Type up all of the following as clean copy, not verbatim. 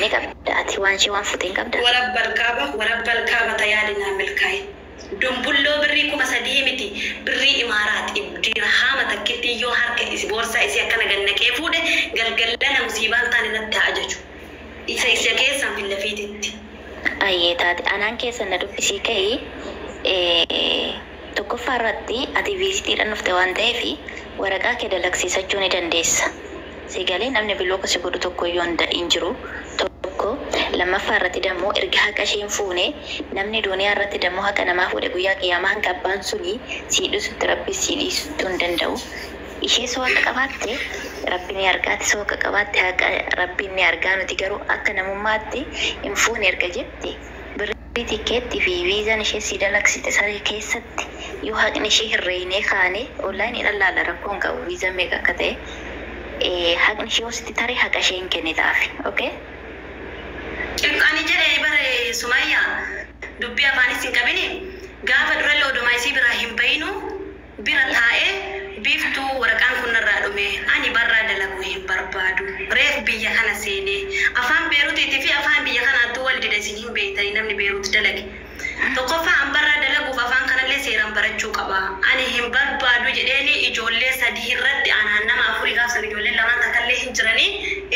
ni qabdaati waan shi waan futiin qabda warabbal kaaba tayaalina milkaay dumbulloo birrii kuma sadii miti birrii imaaraat dirhama takkitti yoo harka isi boorsaa isi akkana gannaqee fuudhe galgallana musiibaan taane natti ajaju isa keessan fillafiititti ayyee taate anaan keessa na dubbisii ka'ii tokkoffaa irratti ati viizitiidhaan dhufte waan ta'eef waraqaa kee dalagsiisachuu ni dandeessa. Sigalee namni bilooka si godhu tokko yoo hin jiru tokko lammaffaa irratti dammoo erga haqa isheen fuune namni duuniyaa irratti dammoo haqa namaa fuudhe guyyaa qiyaamaa hanga abbaan suni sii dhisutti rabbi sii dhiisuu hin danda'u. Ishee soo haqa qabaatte rabbi ni argaati soo haqa qabaatte haqa rabbi ni argaa nuti garuu akka namummaatti hin fuune erga jette birrii tikeetti fi viizaan ishee sii dalagsite saree keessatti yoo haqni ishee hirreeyinee kaane onlaayinii dhallaala rakkoon qabu viizaan meeqa akka ta'e. Haqni ishee hosti tarii haqa isheen kennitaafi, okay? Ani jedhee bare Sumayyaa dubbii afaanis hin qabini gaafa durallee odumaa isii biraa hin bayinu bira taa'ee biiftuu waraqaan kun narraa dhume ani barraa dalaguu hin barbaadu reef biyya kana seenee afaan beerutiitii fi afaan biyya kanaatti wal dida isin hin beektanii namni beerut dalage tokkoffaa an barraa dalaguuf afaan kanallee seeraan barachuu qaba ani hin barbaadu jedheeni ijoollee sadii irratti anaan nama afurii gaafsan ijoollee lamaan takkallee hin jiranii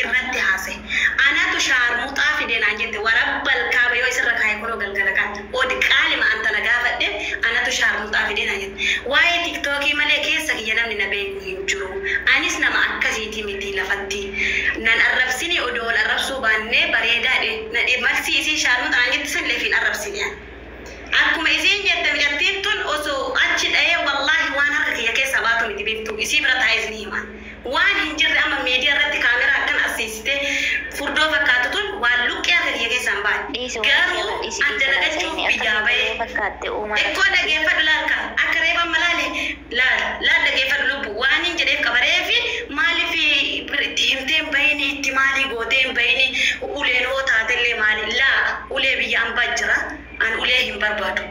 irratti haase anatu shaarmuxaa fideenaan jette warabbal kaaba yoo isirra kaa'e kunoo galgala kaatti odi qaalima antana gaafadhe anatu shaarmuxaa fideenaan jette waa'ee tiktookii malee keessa kiyya namni na beeku hin jiru anis nama akkasiiti miti lafatti nan arrabsini odoo wal arrabsuu baannee bareedaadhe marsi isii shaarmuxaan jette sanillee fi arrabsini akkuma isiin jette mijattiin tun osoo achi dha'ee wallaahi waan harka kiyya keessa baatu miti beektu isii bira taa'ee isin hima waan hin jirre amma miidiyaa irratti kaameraa akkan asiisitee furdoo fakkaatu tun waan luqqee harka kiyya keessaan baate garuu adda dagachuuf biyyaa bahee ekkoo dhageeffadhu laalka akka reeban malaale laal dhageeffadhu lubbu waan hin jedheef qabaree fi maaliif itti himteen bahini itti maalii gooteen bahini uleen hoo taatellee maali laa ulee biyya ambaa jira an ulee hin barbaadu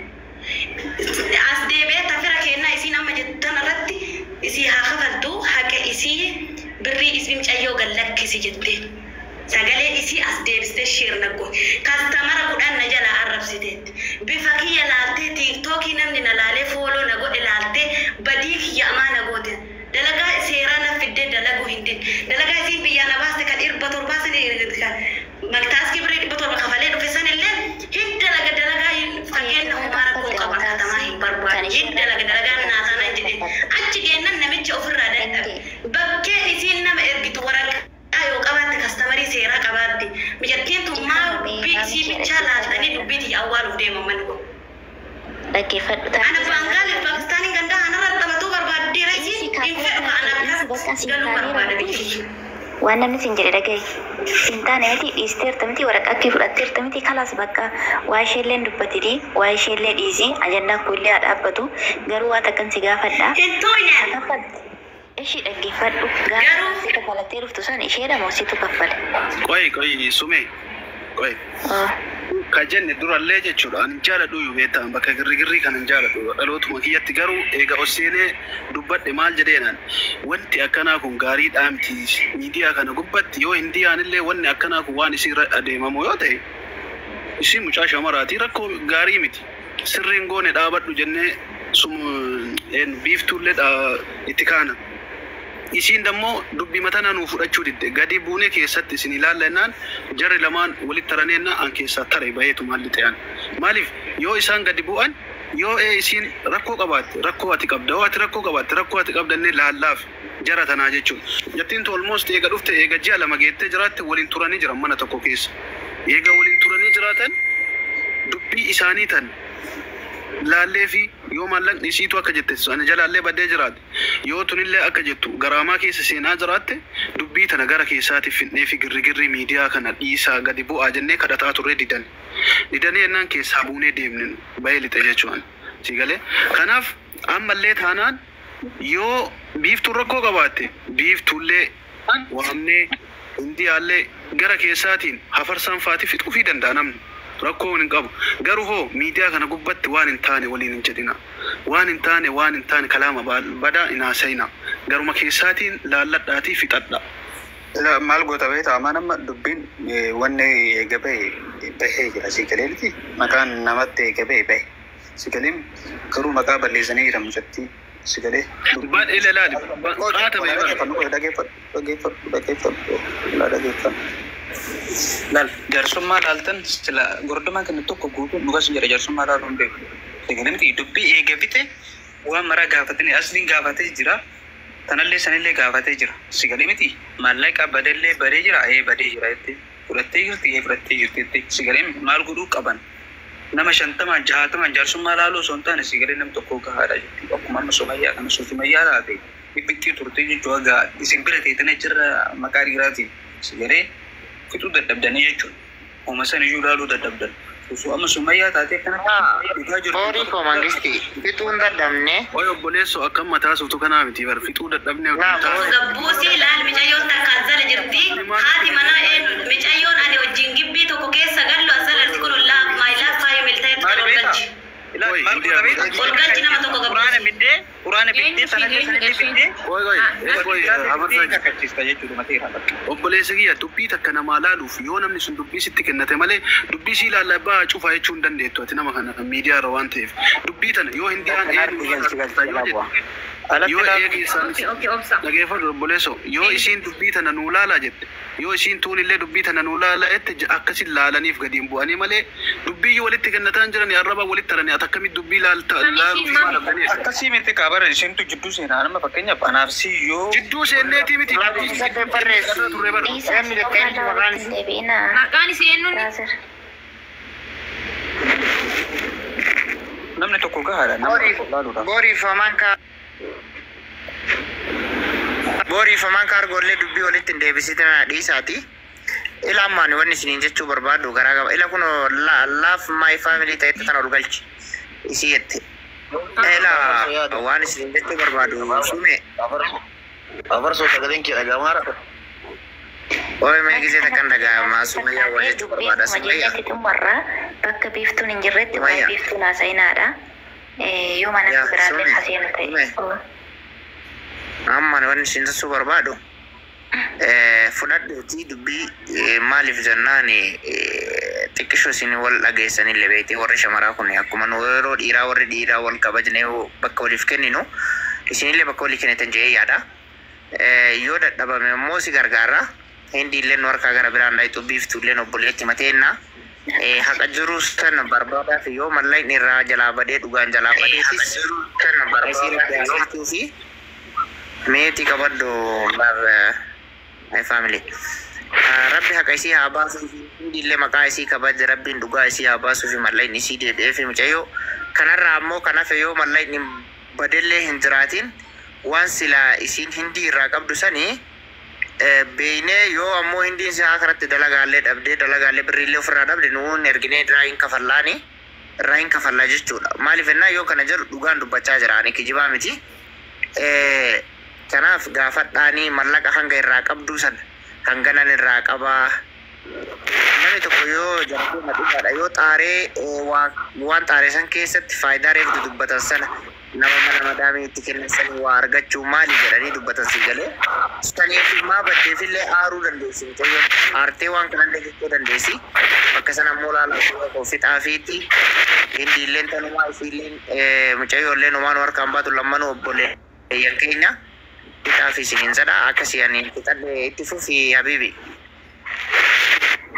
as deebee tafira kennaa isiin amma jettan irratti isii haa kafaltu haqa isii birrii isii mucayyoo gallakkisi jette sagalee isii as deebiste shirna go kastamara kudhan na jala arrabsiteetti bifa kiyya laaltee tiiktookii namni na laalee fooloo na godhe laaltee badii kiyya amaa na goote dalagaa seeraa na fidde dalagu hindin dalagaa isiin biyyaa na baaste kan 170 maktaaskii birrii 100 kafalee dhufe sanillee hin dalagaa fageenya umaara koo qaba katamaa hin barbaadu hin dalagaa naasana jedhe achi geennan namicha ofirraa dadhabe bakkee isiin nama ergitu waraqaa yoo qabaatte kastamarii seeraa qabaatte mijattiin tun maa isii bichaa laaltanii dubbiitii awwaaluuf deeman manni kun dhaggeeffadhu taate ana baangaaliif paakistaaniin gandaa anarra taphatuu barbaaddeera isiin hin fedhu ana galuu barbaada biyyi waan namni sin jedhe dhagaye sintaane miti dhiisteerta miti waraqaa kee fudhatteerta miti kalaas bakka waa isheelleen dubbatidhi waa isheellee dhiisi ajandaan kunillee haa dhaabbatu garuu waa takkan si gaafadha ishii dhaggeeffadhu garuu si kaffalattee dhuftu san isheedha moo situ kaffale qoy sume qoy ka jenne durallee jechuudha an jaaladhu beetaan bakka girrigirrii kan jaaladhu dhalootuma kiyyatti garuu eega oseenee dubbadhe maal jedheenaan wanti akkanaa kun gaarii dhaamti miidiyaa kana gubbatti yoo hindiyaanillee wanni akkanaa kun waan isii adeemamu yoo ta'e isii mucaa shamaraatii rakkoo gaarii miti sirriin goone dhaabadhu jennee biiftuullee itti kaana isiin dammoo dubbii matana nuu fudhachuu didde gadi buune keessatti isin ilaallennaan jarri lamaan walitti taraneenna an keessaa tare baheetu maalli ta'an maaliif yoo isaan gadi bu'an yoo isiin rakkoo qabaatte rakkoo ati qabda yoo ati rakkoo qabaatte rakkoo ati qabdannee laallaaf jara tanaa jechuudha jattiin tu almost eega dhufte eega ji'a lama geettee jiraatte waliin turanii jiran mana tokko keessa eega waliin turanii jiraatan dubbii isaanii tan laallee fi yoo maallaqni isiitu akka jette ani jalaallee baddee jiraate yoo tunillee akka jettu garaamaa keessa seenaa jiraatte dubbii tana gara keessaatiif finnee fi girrigirrii miidiyaa kana dhiisaa gadi bu'aa jennee kadhataa turre didanii ennaan keessaa buunee deemne bahee lixe jechuun sigalee kanaaf ammallee taanaan yoo biiftuun rakkoo qabaatte biiftuullee waamnee hindiyaallee gara keessaatiin hafarsaan faati fixuu fi danda'a namni rakkoo hin qabu garuu hoo miidiyaa kana gubbatti waan hin taane waliin hin jedhina waan hin taane kalaama badaa inaasayna garuma keessaatiin laalladhaatii fixadha maal goota beektaa amma nama dubbiin wanni eegabee bahee jira sigaleelti maqaan namatti eegabee bahe sigaleem garuu maqaa balleessanii jira mucattii sigalee Dubbaan ila laali. Qaata baay'ee. dhageeffadhu laal jaarsummaa laaltan sila gordomaa kan tokko guutuu dhugas jira jaarsummaa laaluun beeku sigaleemti dubbii eegabite waan mara gaafatanii asliin gaafatee jira tanallee sanillee gaafatee jira sigaleemti maallaqa badellee badee jira badee jira jettee fudhattee jirti sigaleem maal godhuu qaban nama 50 60 jaarsummaa laaluu osoo hin taane sigalee nam tokko gahaadha jetti akkuma amma Sumayyaa kana Sumayyaa taate bibbitti turte jechuudha gaa isin bira teetana jirra maqaa dhiiraatiin sigalee fixuu dadhabdanii jechuudha uuma san iyyuu laaluu dadhabdan osoo amma Sumayyaa taatee kanatti Borii koo mangisti fixuu hin dadhabne. Oy obboleessoo akkam mataa suutu kanaa miti bar fixuu dadhabnee Zabbuusii laal micayyoon takkaan jala jirti. Haati manaa micayyoon ani wajjin gibbii tokko keessa gallu asal arti kun ollaa maayilaa faayi milta'eetu kan olgalchi. Olgalchi nama tokko gabbatu. Quraana biddee sanallee biddee obboleessa kiyya dubbii takka namaa laaluuf yoo namni sun dubbii sitti kennate malee dubbii sii laallaa baa cufaa jechuu hin dandeettu ati nama kana miidiyaa irra waan ta'eef dubbii tana yoo hin dhiyaan yoo eegisan dhageeffadhu obboleessoo yoo isiin dubbii tana nuu laalaa jette yoo isiin tuunillee dubbii tana nuu laalaa jette akkasin laalaniif gadiin bu'anii malee dubbii walitti kennataan jiran arraba walitti taranii ati akkamitti dubbii laaluuf akkasii miti kaabara isintu jidduu seenaa nama fakkeenyaaf anaaf si yoo jidduu seenneetii miti Maqaan isii eenyuun? namni tokko gahaadha nama Borii famaan kaargollee dubbii walitti hin deebisitan dhiisaati. Ila ammaan wanni isiniin jechuu barbaadu garaa qaba. Ila kun laaf my family ta'etti tan ol galchi. Isii jette. Ila waan isiniin jechuu barbaadu sume. Afarsoo sagaleen kee dhagamaara. Oye mee gisee takkan dhaga'amaa Sumayyaa waan jechuu barbaada Sumayyaa. Bakka biiftuun hin jirretti waa'ee biiftuun haasa'inaadha. Yoo mana biraallee haasa'ina ta'e. Amma wanni isin jechuu barbaadu fudhadhuutii dubbii maaliif jennaan xiqqishoo isin wal dhageessanillee beekte warri shamaraa kun akkuma nu yeroo dhiiraa warri dhiiraa wal kabajnee bakka waliif kenninu isinillee bakka walii kennitan jedhee yaada. Yoo dadhabame immoo si gargaara hindiillee nu harkaa gara biraan dhaayitu biiftuullee obboleetti mateenna haqa jiru sana barbaadaa fi yoo mallaqni irraa jalaa badee dhugaan jalaa badeetis sana barbaadaa fi meeti kabaddo my family rabbi haqa isii haa baasuu fi hundillee maqaa isii kabajje rabbiin dhugaa isii haa baasuu fi mallaqni isii deebi'ee fi mucayyoo kanarraa ammoo kan hafe yoo mallaqni badellee hin jiraatin waan silaa isiin hindii irraa qabdu sanii beeynee yoo ammoo hindiin isaa kanatti dalagaallee dhabdee dalagaallee birriillee ofirraa dhabde nuun erginee irraa hin kafallaa jechuudha. Maaliif ennaa yoo kana jedhu dhugaan dubbachaa jira ani kijibaa miti. Kanaaf gaafadhaanii mallaqa hanga irraa qabdu san hanganan irraa qabaa. Namni tokko yoo jabduu madhuudhaadha yoo xaaree waan xaaree san keessatti faayidaa reeftu dubbatan sana nama mana madaamii itti kennan sanii waa argachuu maali jedhanii dubbatan si galee. Saniif maa baddeefillee aaruu dandeessi. Aartee waan kanallee jechuu dandeessi. Bakka sana ammoo laalaa fixaa fiitti hindiilleen tanumaa isiilleen mucayyoolleen homaan harkaan baatu lammanuu obboleeyyan keenya. Fixaa fi siniinsadha akkasii ani fixadhee itti fufi habiibi.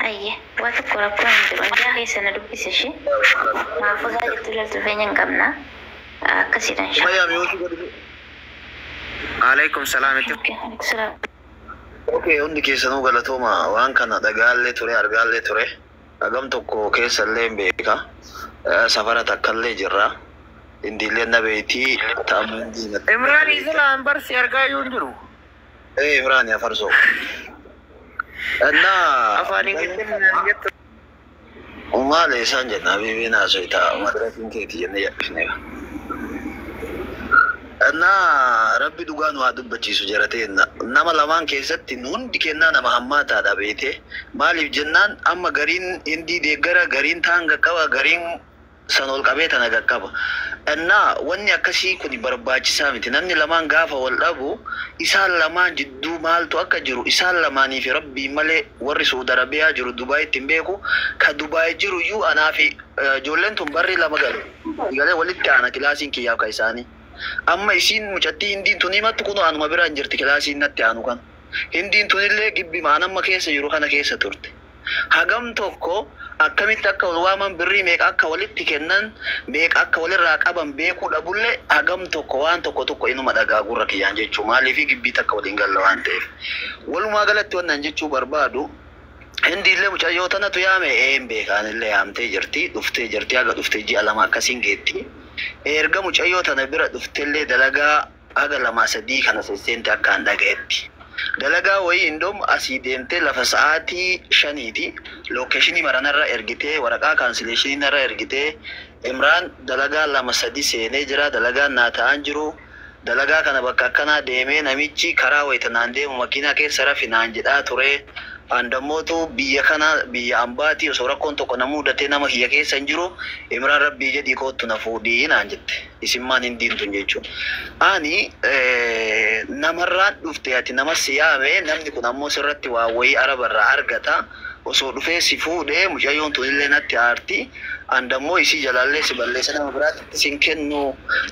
Ayye, waa tokko rakkoo hin jiru. Anjaa keessa na dubbise ishee. Maafuusaa jettu loltu feenya hin qabna. Akkasiidhaan shee. Alaikum salaam itti. Okay, hundi keessanuu galatooma waan kana dhagaallee ture argaallee ture. Hagam tokko keessallee hin beeka. Safara takkallee jirra. Indiillee na beetii ta'amuun diinatti. Imraan Islaan barsi argaa yoo hin jiru. Imraan Afarsoo. Afaanii gidduun jettu. Maal isaan jenna habiibii naasoo ta'a madrasiin keetii jennee yabbisneera. Rabbi dhugaa nu haa dubbachiisu jaratee nama lamaan keessatti hundi kennaa nama hammaataadha beete maaliif jennaan amma gariin hindii deeggara gariin taanga qaba gariin sanol qabee tana gaqqaba. Enna wanni akkasii kun barbaachisaa miti. Namni lamaan gaafa wal dhabu isaan lamaan jidduu maaltu akka jiru isaan lamaanii fi Rabbii malee warri Saudi Arabiyaa jiru Dubaay ittiin beeku ka Dubaay jiru iyyuu anaa fi ijoolleen tun barri lama galu. Galee walitti aana kilaasiin kiyyaaf ka isaanii. Amma isiin mucattii hindiin tun himattu kun anuma biraan jirti kilaasiin natti aanu kan. Hindiin tunillee gibbi maanamma keessa jiru kana keessa turte. Hagam tokko akkamitti akka wal waaman birrii meeqa akka walitti kennan meeqa akka walirraa qaban beekuu dhabullee hagam tokko waan tokko inuma dhagaa gurra kiyyaan jechuu maaliif gibbii takka waliin galla waan ta'eef. Walumaa galatti wannan jechuu barbaadu hindiillee mucayyoo tanatu yaame een beekaanillee yaamtee jirti dhuftee jirti haga dhuftee ji'a lama akkasiin geetti. Erga mucayyoo tana bira dhuftellee dalagaa haga lama sadii kana sesseente akkaan dhaga'etti. Dalagaa wayii indom asii deemtee lafa sa'aatii 5ti lokeeshinii maranarra ergitee waraqaa kaansileeshiniirra ergitee Imraan dalagaa lama sadii seenee jira dalagaan naa ta'an jiru dalagaa kana bakka akkanaa deemee namichi karaa wayitanaan deemu makiinaa keessa rafinaan jedhaa ture andamootu biyya kana biyya ambaati osoo rakkoon tokko nama mudatee nama kiyya keessa hin jiru Imraan Rabbii jedhii kootu na fuudhii naan jette isimmaan hindiin tun jechuun ani namarraan dhufte ati nama siyaame namni kun ammoo sirratti waa wayii arabarraa argata osoo dhufee si fuudhee mucayyoon tunillee natti aarti andammoo isii jalaallee si balleessa nama biraatti sin kennu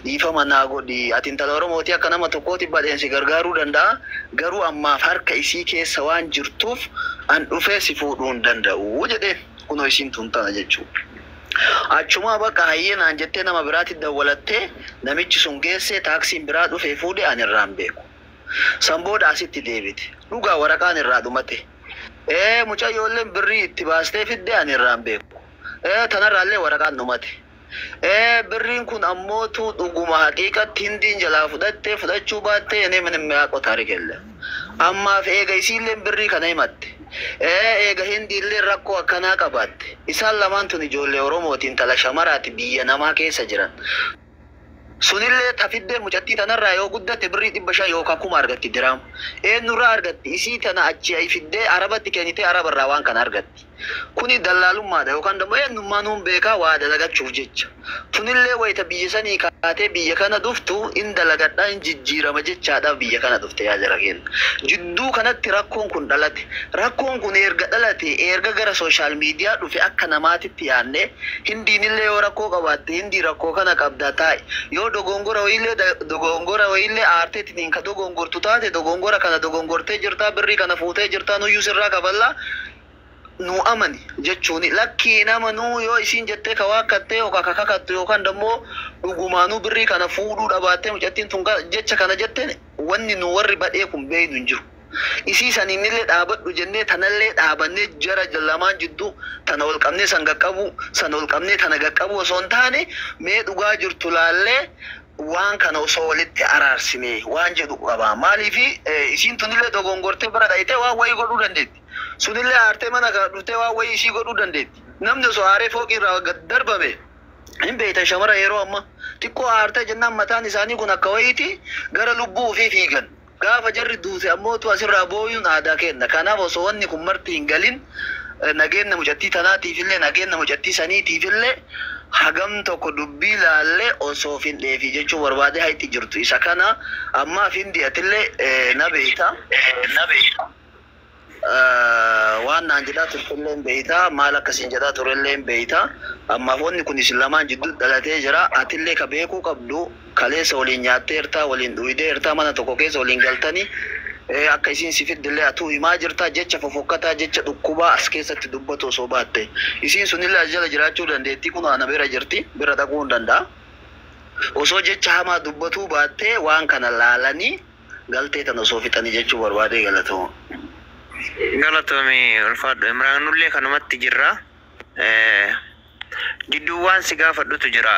dhiifama naa godhi ati intala Oromootii akka nama tokkooti badeen si gargaaruu danda'a garuu ammaaf harka isii keessa waan jirtuuf an dhufee si fuudhuu hin danda'u jedhee kunoo isiin tun tana jechuudha. Achuma bakka hayyenaan jettee nama biraatti dawwalattee namichi sun geessee taaksiin biraa dhufee fuudhee an irraan beeku. Sanbooda asitti deebite dhugaa waraqaan irraa dhumate. Mucayyoolleen birrii itti baastee fidde an irraan beeku. Tanarraallee waraqaan dhumate. Birriin kun ammootu dhuguma haqiiqatti hindiin jalaa fudhachuu baattee enee min mi'aaqo taarikelle. Ammaaf eega isiilleen birrii kana himatte. Eega hindiillee rakkoo akkanaa qabaatte. Isaan lamaan tun ijoollee Oromootiin tala shamaraati biyya namaa keessa jiran. Sunillee tafiddee mucattii tanarraa yoo guddatte birrii 500 yookaan 1000 argatti diraamu. Eenyurraa argatti isii tana achi ay fiddee arabatti kennitee arabarraa waan kana argatti. Kuni dallaalummaadha yookaan immoo eenyummaan hun beekaa waa dalagachuuf jecha. Tunillee wayita biyya sanii kaatee biyya kana dhuftu in dalagadhaa in jijjiirama jechaadhaaf biyya kana dhufte yaa jara kenna. Jidduu kanatti rakkoon kun dhalate. Rakkoon kun erga dhalate erga gara sooshaal miidiyaa dhufe akka namaatitti yaadne hindiinillee yoo rakkoo qabaatte hindii rakkoo kana qabdaa taa'e. Yoo dogongora wayillee aarteetiin ka dogongortu taate dogongora kana dogongortee jirtaa birrii kana fuutee jirtaa nuyyuu sirraa kaballaa nu amani jechuuni lakkii nama nu yoo isiin jettee ka waakkattee yookaan kakakattu yookaan dammoo dhugumaanuu birrii kana fuudhuu dhabaattee mucattiin tun jecha kana jetteen wanni nu warri badhee kun beeynu hin jiru. Isii saniinillee dhaabadhu jennee tanallee dhaabannee jara lamaan jidduu tana ol qabnee san gaqqabu sana ol qabnee tana gaqqabu osoo hin taane mee dhugaa jirtu laallee waan kana osoo walitti araarsine waan jedhu qaba. Maaliifi isiin tunillee dogongortee bira dhayitee waan wayii godhuu dandeetti. Sunillee aartee mana dhuftee waan wayii ishii godhuu dandeetti. Namni osoo aaree fooqirraa gad darbame hin beektan shamara yeroo amma xiqqoo aartee jennaan mataan isaanii kun akka wayiiti gara lubbuu ofii fiigan. Gaafa jarri duute ammootu asirraa booyuun aadaa kenna. Kanaaf osoo wanni kun marti hin galin nageenya mucattii tanaatiifillee nageenya mucattii saniitiifillee hagam tokko dubbii laallee osoo findheefi jechuu barbaade hayti jirtu. Isa kana ammaaf hindiyatillee na beeyta. Waan naan jedhaa turtellee hin beeyta. Maal akkasiin jedhaa turellee hin beeyta. Ammaaf wanni kun isin lamaan jidduu dhalatee jira. Atillee ka beekuu qabdu kaleessa waliin nyaatteertaa waliin dhuyideertaa mana tokko keessa waliin galtanii akka isiin si fiddillee atuu himaa jirtaa jecha fofokkataa jecha dhukkubaa as keessatti dubbatu osoo baatte isiin sunillee as jala jiraachuu dandeettii kun ana bira jirti bira dhaquu hin danda'a. Osoo jecha hamaa dubbatuu baattee waan kana laalanii galtee tan osoo fixanii jechuu barbaadee galatooma. Galatoomii ulfaadhu Imraanullee kanumatti jirra. Jidduu waan si gaafadhutu jira.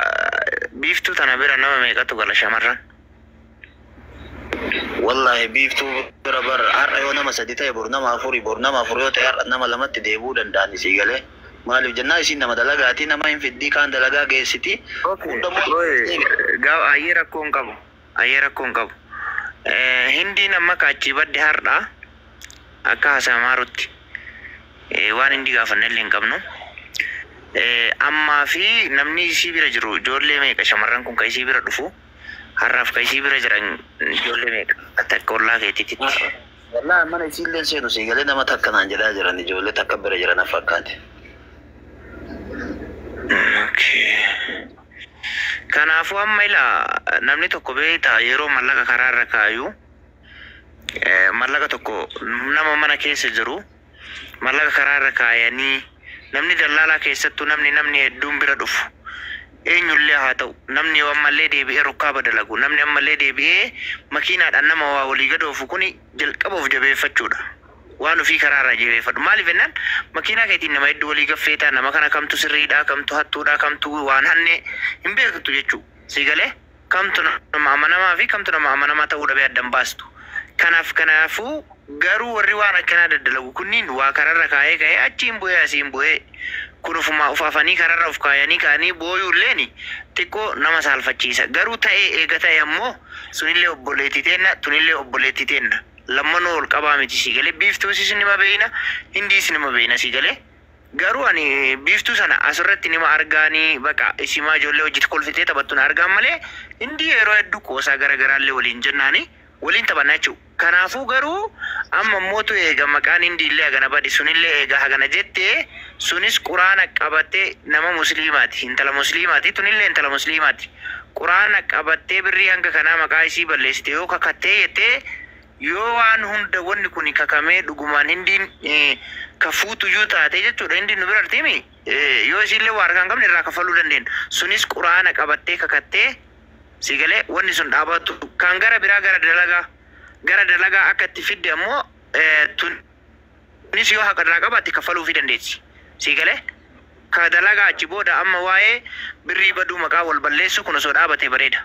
Biiftuu tana bira nama meeqatu gala shamarran? Wallahi biiftuu bira bar har'a yoo nama 3 ta'e bor nama 4 yoo ta'e har'a nama 2tti deebuu danda'an isii galee. Maaliif jennaa isiin nama dalagaatii nama hin fiddii kaan dalagaa geessiti. Gaafa ayyee rakkoo hin qabu. Hindiin amma kaachii badde har'a akka hasamaarutti waan hindi gaafannellee hin qabnu. Amma fi namni isii bira jiru ijoollee meeqa shamarran kun kan isii bira dhufu har'aaf kan isii bira jiran ijoollee meeqa takka ollaa keetiitti. Wallahi mana isiillee seenu si galee nama takka naan jedhaa jiran ijoollee takka bira jiran fakkaate. Kanaafuu amma ilaa namni tokko beektaa yeroo mallaqa karaarra kaayu mallaqa tokko nama mana keessa jiru mallaqa karaarra kaayanii namni dallaalaa keessattuu namni hedduun bira dhufu eenyullee haa ta'u namni ammallee deebi'ee rukkaaba dalagu namni ammallee deebi'ee makiinaadhaan nama waa walii gadoofu kuni jalqaba of jabeeffachuudha. Waan ofii karaarraa jabeeffadhu. Maaliif jennaan makiinaa keetiin nama hedduu walii gaffeetaa nama kana kamtu sirriidhaa kamtu hattuudhaa kamtu waan hanne hin beektu jechuudha. Siigalee kamtu nama amanamaa fi kamtu nama amanamaa ta'uu dhabee addan baastu. Kanaafuu garuu warri waan akkanaa daddalagu kunniin waa kararra kaayee ka'ee achiin bu'ee asiin bu'ee kun ofumaa ufaafanii kararra of kaayanii ka'anii booyuulleen xiqqoo nama saalfachiisa. Garuu ta'ee eega ta'e ammoo sunillee obboleettii teenna tunillee obboleettii teenna. Lammanuu ol qabaa miti siigalee biiftuusis nima beeyna hindiis nima beeyna siigalee. Garuu ani biiftuu sana asirratti nima argaanii baqa isimaa ijoollee hojii kolfitee taphattuun argaan malee hindii yeroo hedduu qoosaa garagaraallee waliin jennaanii waliin taphannaa jechuudha. Kanaafuu garuu amma mootu eega maqaan hindiillee hagana badi sunillee eega hagana jettee sunis quraana qabattee nama musliimaati intala musliimaati tunillee intala musliimaati. Quraana qabattee birrii hanga kanaa maqaa isii balleessite yoo kakattee jettee yoo waan hunda wanni kun kakamee dhugumaan hindiin kafuutu yoo taate jechuudha hindiin nu bira artimi yoo isiillee waa harkaan qabne irraa kafaluu dandeenya. Sunis quraana qabattee kakattee siigalee wanni sun dhaabatu kan gara biraa gara dalagaa akka itti fidde ammoo tunis yoo haqa irraa qabaatti kafaluu fi dandeessi. Siigalee ka dalagaa achi booda amma waa'ee birrii baduu maqaa wal balleessu kun osoo dhaabate bareeda.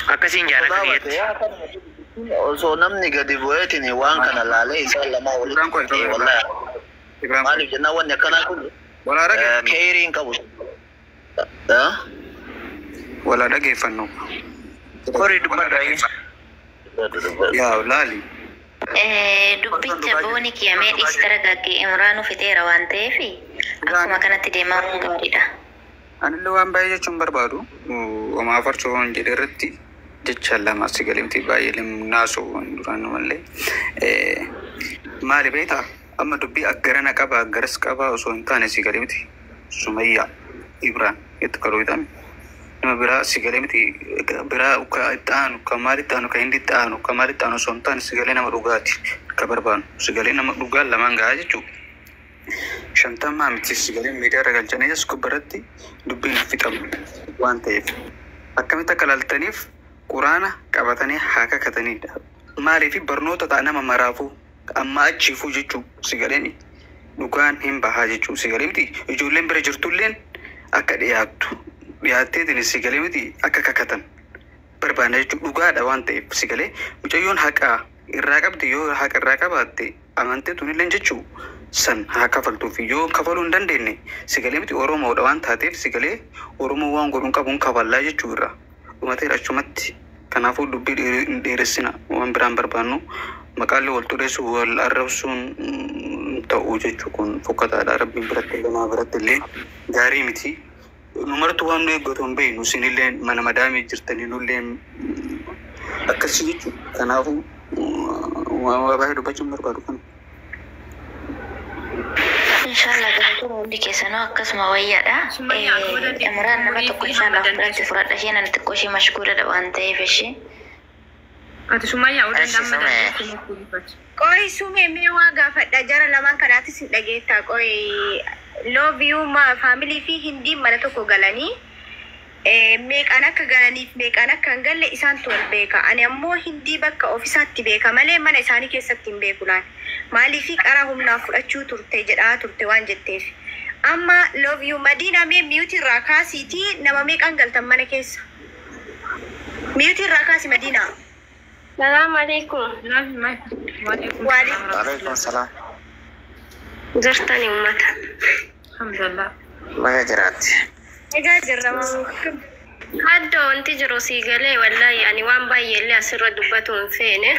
Akkasiin jaalladha biyyatti. Osoo namni gadi bu'eetiin waan kana laalee isaan lama walitti qabee wallahi. Maaliif jennaan wanni akkanaa kun keeriin qabu. Wala dhageeffannu. Horii dubbadha. Yaa laali. Dubbicha booni kiyamee dhiistara gaggee imraanuu fiteera waan ta'eef akkuma kanatti deemaa gaariidha. Anillee waan baay'ee jechuun barbaadu homaa farsoon jedhe irratti jecha lama sigalimti baay'ee limnaasu duraan malee maali beektaa amma dubbii aggarana qaba aggaras qaba osoo hin taane sigalimti Sumayyaa Ibraan itti karootame nama biraa sigalimti biraa ka ittaanu ka maali ittaanu ka hindi ittaanu ka maali ittaanu osoo hin taane sigalee nama dhugaati ka barbaanu sigalee nama dhugaa lamaan gahaa jechuudha. Shantammaa miti sigalee miidiyaa irra galchanii as kubbaratti dubbiin fixamu waan ta'eef akkamitti akka laaltaniif quraana qabatanii haa kakatanidha. Maaliif barnoota ta'a nama maraafuu amma achiifuu jechuu sigaleen dhugaan hin bahaa jechuu sigalee miti ijoolleen bira jirtulleen akka dhiyaatteetiin sigalee miti akka kakatan barbaada jechuu dhugaadha waan ta'eef sigalee mucayyoon haqa irraa qabdi yoo haqa irraa qabaatte amantee tunilleen jechuu san haa kafaltuuf yoo kafaluu hin dandeenye sigalee miti Oromoodha waan taateef sigalee Oromoo waan godhuun qabuun kafallaa jechuu irraa. Umatee achumatti kanaafuu dubbii dheeressina waan biraan barbaannu maqaalee wal xureessu wal arrabsuun ta'uu jechuu kun fokkataadha. Rabbiin biratti lamaa biratti illee gaarii miti. Numartu waan nu eeggatu hin beeknu isinillee mana madaamii jirtanii nullee akkasii jechuu kanaafuu waan baay'ee dubbachuun barbaadu kana. Inshallah gara hundi keessanoo akkasuma wayyaadha. Imraan nama tokko inshallah fudhatti fudhadha isheen ani xiqqoo ishee mashguuladha waan ta'eef ishee. Ati Sumayyaa odaan dammadha. Qoy sume mee waa gaafadha jara lamaan kanaatis hin dhageettaa qoy love you family fi hindiin mana tokko galanii meeqaan akka galaniif meeqaan akka hin galle isaantu wal beeka. Ani ammoo hindii bakka ofisaatti beeka malee mana isaanii keessatti hin beeku laan. Maaliif qaraa humnaa fudhachuu turte jedhaa turte waan jetteef. Amma love you Madina mee mute irraa kaasiitii nama meeqaan galtan mana keessa. Mute irraa kaasi Madina. Salaam alaikum. Waalaikum salaam. Jirtani ummata. Alhamdulillah. Baga jiraatti. Egaa jirra mamu. Haddo wanti jiru sii galee wallahi ani waan baay'ee illee asirra dubbatu hin feene.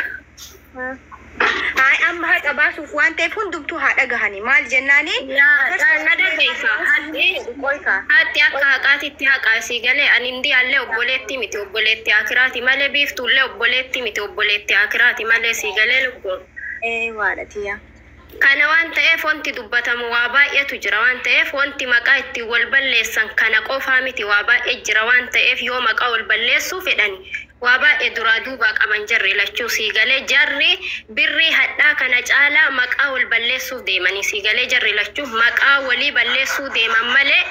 Hai amma haqa baasuuf waan ta'eef hundumtuu haa dhagahani. Maal jennaani? Na dhageessa. Hatti akka haqaatitti haqaa sii galee ani indi allee obboleetti miti obboleetti akiraati malee biiftuullee obboleetti miti obboleetti akiraati malee sii galee lubbuun. Waadhatiya. Kana waan ta'eef wanti dubbatamu waa baay'eetu jira waan ta'eef wanti maqaa itti wal balleessan kana qofaa miti waa baay'ee jira waan ta'eef yoo maqaa wal balleessuu fedhani waa baay'ee duraa duubaa qaban jarri lachuu sii galee jarri birrii hadhaa kana caalaa maqaa wal balleessuuf deemanii sii galee jarri lachuu maqaa walii balleessuu deeman malee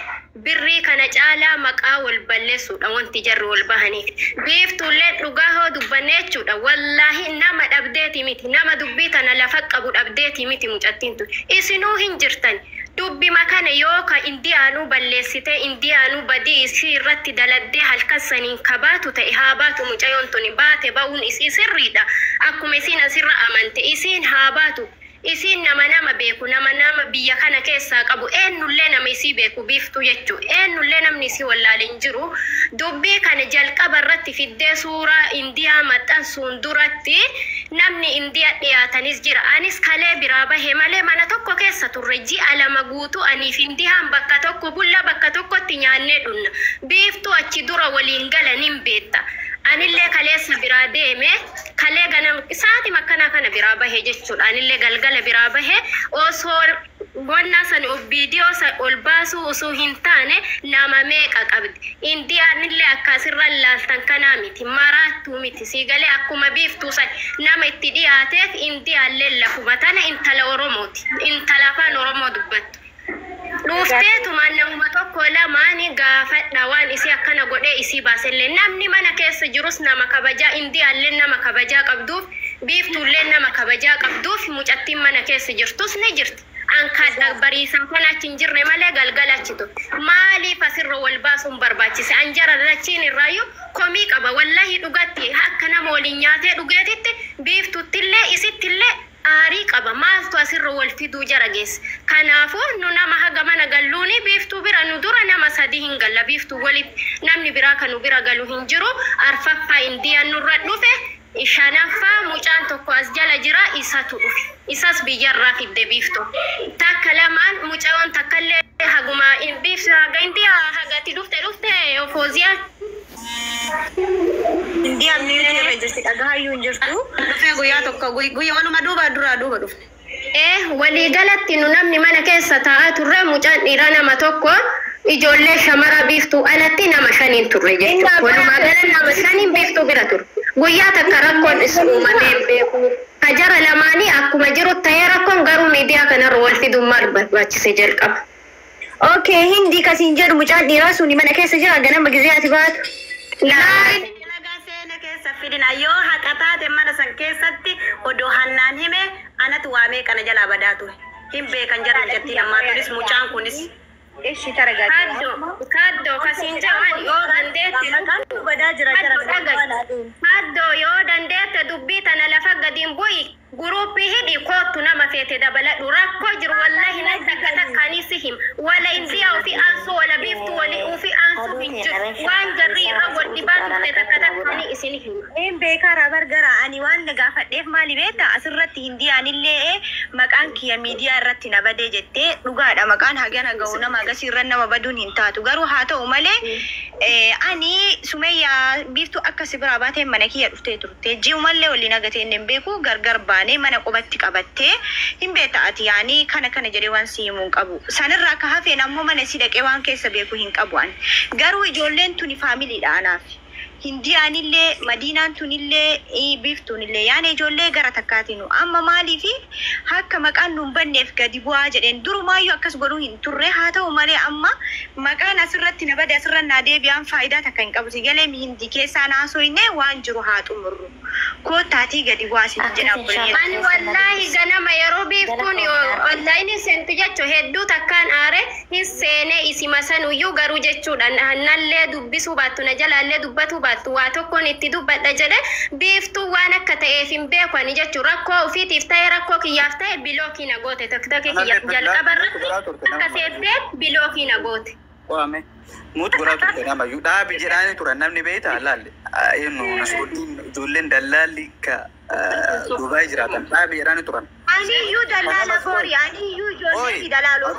birrii kana caalaa maqaa wal balleessuudha wanti jarri wal bahaniif biiftuullee dhugaa hoo dubbanne jechuudha wallaahi nama dhabdeeti miti nama dubbii tana lafa qabu dhabdeeti miti mucattiin tun isinuu hin jirtan dubbi makana yoo ka indiyaanuu balleessite indiyaanuu badii isii irratti daladdee halkan saniin kabaatu ta'e haa baatu mucayyoon tuni baate ba'uun isii sirriidha akkuma isiin asirra amante isiin haa baatu isin nama beeku nama biyya kana keessaa qabu eenyullee nama isii beeku biiftuu jechuu eenyullee namni isii wallaalin jiru dubbii kana jalqaba irratti fiddee suuraa indiyaa maxxansuun duratti namni indiyaa dhiyaatanis jira anis kalee biraa bahee malee mana tokko keessa turre ji'a lama guutuu aniif indiyaan bakka tokko bulla bakka tokkotti nyaannee dhunna biiftuu achi dura waliin galanin beetta anillee kaleessa biraa deeme kalee ganam isaati makkana kana biraa bahee jechuudha anillee galgala biraa bahee osoo wonna san viidiyoo san ol baasuu osoo hin taane nama meeqa qabdi indiyaanillee akkasirra laaltan kanaa miti maraattuu miti sii galee akkuma biiftuu san nama itti dhiyaateef indiyaallee lafuma tana intala oromooti intala afaan oromoo dubbattu dhufteetuma namuma tokko lamaani gaafadha waan isii akkana godhee isii baasellee namni mana keessa jirus nama kabajaa indiyaallee nama kabajaa qabduuf biiftuullee nama kabajaa qabduuf mucattiin mana keessa jirtus ni jirti ankaadha bariisan kana achi hin jirre malee galgala achitu maaliif asirra wal baasuun barbaachise anjara dachiin irraayyuu komii qaba wallahi dhugatti akka nama waliin nyaatee dhugeetitti biiftuttillee isittillee aarii qaba maaltu asirra wal fiduu jara geesse kanaafuu nu nama haga mana galluuni biiftuu bira nu dura nama sadii hin galla biiftuu walitti namni biraa kan nu bira galu hin jiru arfaffaa indiyaan nurra dhufe shanaffaa mucaan tokko as jala jira isatu dhufe isas biyyarraa fidde biiftuu takka lamaan mucaawwan takkallee haguma biiftuu haga indiyaa hagatti dhufte ofooziyaa Indiyaan ni irra jirti dhagahayyuu hin jirtu. Dhufee guyyaa tokko guyyaa waluma duraa duuba dhufne. Walii galatti nu namni mana keessa taa'aa turre mucaan dhiiraa nama tokko ijoollee shamara biiftuu alatti nama shaniin turre jechuudha. Walumaa gala nama shaniin biiftuu bira turre. Guyyaa takka rakkoon uumamee beeku. Hajara lamaanii akkuma jiru ta'ee rakkoon garuu miidiyaa kanarra wal fidummaa barbaachise jalqaba. Okay, hindi kasiin jedhu mucaan dhiiraa suni mana keessa jira ganama gizeeti baatu. Fidina yoo haqataate mana san keessatti odoo hannaan hime anatu waamee kana jalaa badaa ture hin beekan jara jettiin ammaa turis mucaan kunis Eshi taragaati. Kaddo kasiin jawan yoo dandeetti badaa jira kaddo yoo dandeette dubbii tana lafa gadiin bu'i guruupii hidhi kootu nama feete dabaladhu rakkoo jiru wallahi nan takka takkaanii si him wala indiyaa ofii aansuu wala biiftuu wali ofii aansuu hin jiru waan jarri irra wal dhibaatu takka takkaanii isin him. Een beekaraa bargara ani waan na gaafadheef maali beekta asirratti hindiyaanillee maqaan kiyya miidiyaa irratti na badee jettee dhugaadha maqaan hagana ga'u nama agarsiirra nama baduun hin taatu garuu haa ta'u malee ani Sumayyaa biiftuu akka si biraa baatee mana kiyya dhuftee turte ji'umallee waliin agatee hin beeku gargar baanee mana qubatti qabattee hin beekta ati yaani kana jedhee waan si himuun qabu sanirraa akka hafeen ammoo mana si dhaqee waan keessa beeku hin qabu ani garuu ijoolleen tuni faamiliidha anaaf. Hindiyaanillee Madiinaan tunillee biiftuunillee yaani ijoollee gara takkaatinu amma maaliifi akka maqaan nuun banneef gadi bu'aa jedheen durumaayyuu akkas godhuu hin turre haa ta'u malee amma maqaan asirratti na bade asirra naa deebi'aan faayidaa takka hin qabu sigalee hindi keessaa naasooyne waan jiru haa xumurru kootaatii gadi bu'aa sin jedhamu. Ani wallahi ganama yeroo biiftuun online seentu jechuun hedduu takkaan aare hin seenee isima sanuyyuu garuu jechuudha nallee dubbisuu baattu na jalaallee dubbatu waa tokkoon itti dubbadha jedhe biiftuu waan akka ta'eef hin beekani jechuun rakkoo ofiitiif ta'e rakkoo kiyyaaf ta'e bilookii na goote tokkokkee kiyyaaf jalqabarratti akka seettee bilookii na goote. Waame muut goraa turte nama dhaabi jedhaanii turan namni beektaa laalle eenyu nasuudhiin ijoolleen dallaalli ka Dubai jiraatan dhaabii jedhanii turan. Ani iyyuu dalaala boori, ani iyyuu ijoollee dalaaloo.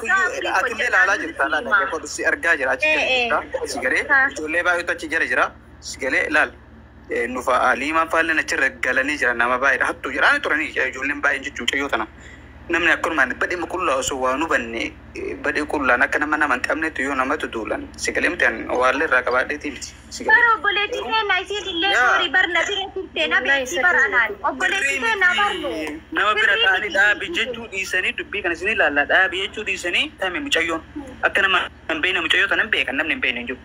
Atillee ilaalaa jirta laala jechuudha si argaa jira achi jira si garee ijoollee baay'eetu achi jira si galee ilaal nufa aliimaan faalleen achirra galanii jira nama baay'eedha hattuu jedhanii turanii ijoolleen baay'een jechuun ciyyoo tana namni akkanumaan badhee qullaa osoo waa nu banne badhee qullaan akka nama hin qabnetti yoo namatu duulan si galee miti waallee irraa qabaadheetii miti si galee. Bara obboleettii keenna isiin illee boori barna bira turte na beekti baranaan obboleettii keenna barnu. Nama bira ta'anii dhaabii jechuu dhiisanii dubbii kana isin ilaallaa dhaabii jechuu dhiisanii taa'ame mucayyoon akka nama hin beekne mucayyoo tana hin beekan namni hin beekne hin jiru.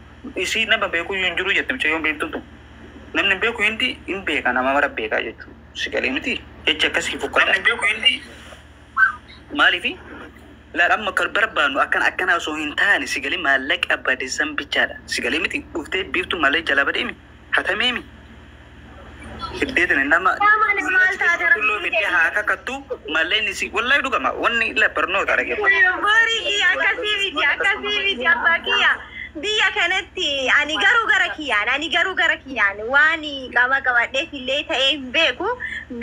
Isii nama beekuu hin jiru jette mucayyoon beektutu. Namni beeku hindi hin beeka nama mara beekaa jechuudha. Si galee miti jecha akkasii fukkaadha. Namni beeku hindi maaliifi laadhaan makka barbaannu akkana osoo hin taane si galee maallaqa badeessan bichaadha. Si galee miti dhuftee biiftu malee jala badeemi hatameemi. Hiddeetin nama kulloo fidee haa kakattu malee nisi wallahi dhugama wanni barnoota dhageeffatu. Borii akkasii miti abbaa kiyya. Biyya kanatti ani garuu gara kiyyaan waan qaba qabadheef illee ta'ee hin beeku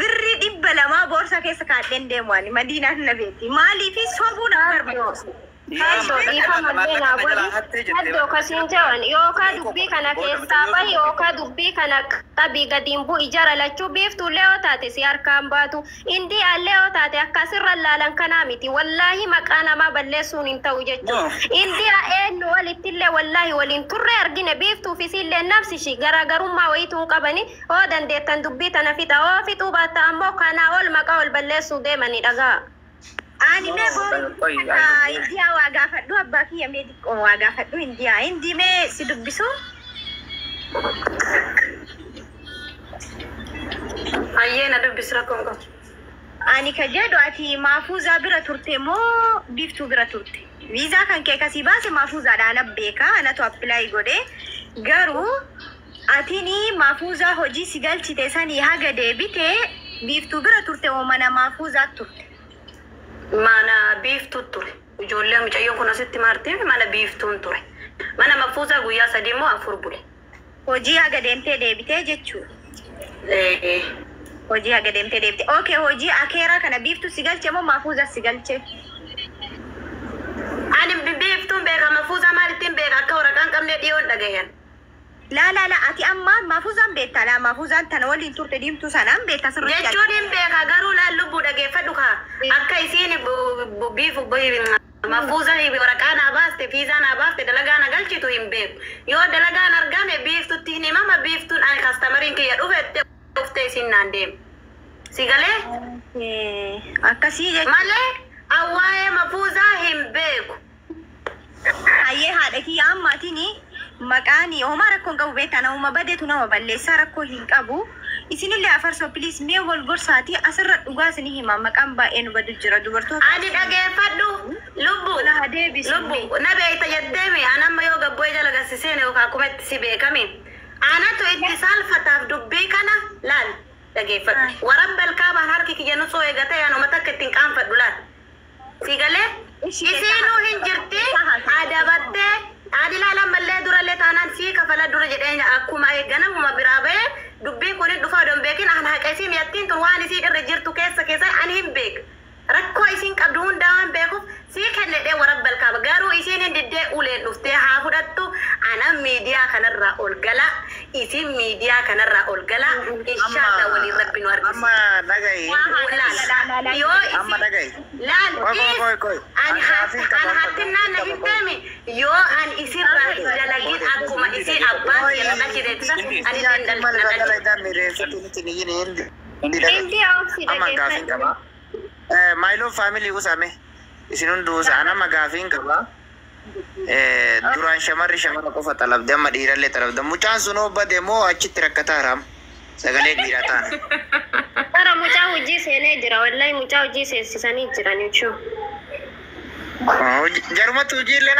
birri 200 boorsaa keessa kaadheen deemu ani madiinaan na beekti maaliif sobuu na barbaadu. Haddoo kasiin ta'an yookaan dubbii kana keessaa bahi yookaan dubbii kana qabii gadiin bu'i jara lachuu biiftuullee yoo taate si harkaan baatu indii allee yoo taate akkasirra laalan kanaa miti wallaahi maqaa namaa balleessuun hin ta'u jechuudha. Indii eenyu walittillee wallaahi waliin turre argine biiftuuf isillee nabsishi garaagarummaa wayituun qabani oo dandeettan dubbii tana fixa oo fixuu baatta ammoo kanaa ol maqaa ol balleessuu deemanii dhagaa. Ani me boori India waa gaafadhu abbaa kiyya mee xiqqoo waa gaafadhu Indii mee si dubbisu. Ayyee na dubbisi rakkoon qabu. Ani ka jedhu ati maafuuzaa bira turte moo biiftuu bira turte? Viizaa kan kee kasii baase maafuuzaadhaan beeka anatu appilaayi godhe garuu atini maafuuzaa hojii si galchite sanii haga deebite biiftuu bira turte moo mana maafuuzaa turte? Mana biiftuu ture. Ijoollee mucayyoon kun asitti maartee mana biiftuun ture. Mana maafuuzaa guyyaa 3 moo 4 bule. Hojii haga deemtee deebitee jechuudha. Hojii haga deemtee deebite. Okay, hojii akeeraa kana biiftuu si galche moo maafuuzaa si galche? Ani biiftuun beeka maafuuzaa maalittiin beeka akka waraqaan qabnee dhiyoon dhagayan. La ati amma maafuuzaan beektaa la maafuuzaan tana waliin turte diimtuu sanaan beektaa sirriitti. Jechuun hin beeka garuu laan lubbuu dhageeffadhu kaa akka isiin biifu maafuuzaan waraqaa naa baaste fiizaa naa baaste dalagaa na galchitu hin beeku. Yoo dalagaan argame biiftutti hin himama biiftuun ani kastamariin kiyya dhuftee isiin naan deemu. Si galee? Akkasii jechuudha. Malee awwaa'ee maafuuzaa hin beeku. Ayyee haadha kiyya ammaatini maqaani homaa rakkoon qabu beektaa namuma badeetu nama balleessaa rakkoo hin qabu. Isinillee afarsoo piliis mee wal gorsaati asirra dhugaa isinii hima maqaan baay'ee nu badu jira dubartoota. Ani dhageeffadhu lubbuu na beekta jeddeemi anamma yoo gabbooy jala gassiseen yookaan akkuma itti si beekame anatu itti saalfataaf dubbii kana laal dhageeffadhu waraan balkaa baan harki kiyya nusoo eegatee anuma takka ittiin qaanfadhu laal si galee isinuu hin jirti adabattee adilaalaan mallee durallee taanaan sii kafala dura jedhee akkuma eegganamuma biraa ba'ee dubbiin kun dhufaa don beekin an haqeesii miyattiin tun waan isii irra jirtu keessa ani hin beek rakkoo isiin qabdu hundaa waan beekuuf sii kennedhee warab balkaaba garuu isiin hin diddee uleen dhuftee haa fudhattu ana miidiyaa kanarraa ol gala isiin miidiyaa kanarraa ol gala inshaalla waliin rabbi nu argisi. Amma dhagayi. Yoo Amma dhagayi. laal ani hattinnaan na hin deemi yoo an isirraa dalagin akkuma isiin abbaan kiyya na kireessa ani hin dalagin. Mailo family usame isin hundu usana magafin qaba duraan shamara qofa talabde amma dhiirallee talabde mucaan sunoo bade moo achitti rakkata haram sagalee dhiiraa taana. Bara mucaa hojii seenee jira wallahi mucaa hojii seensisanii jiran jechuudha. Jarumatu hojiillee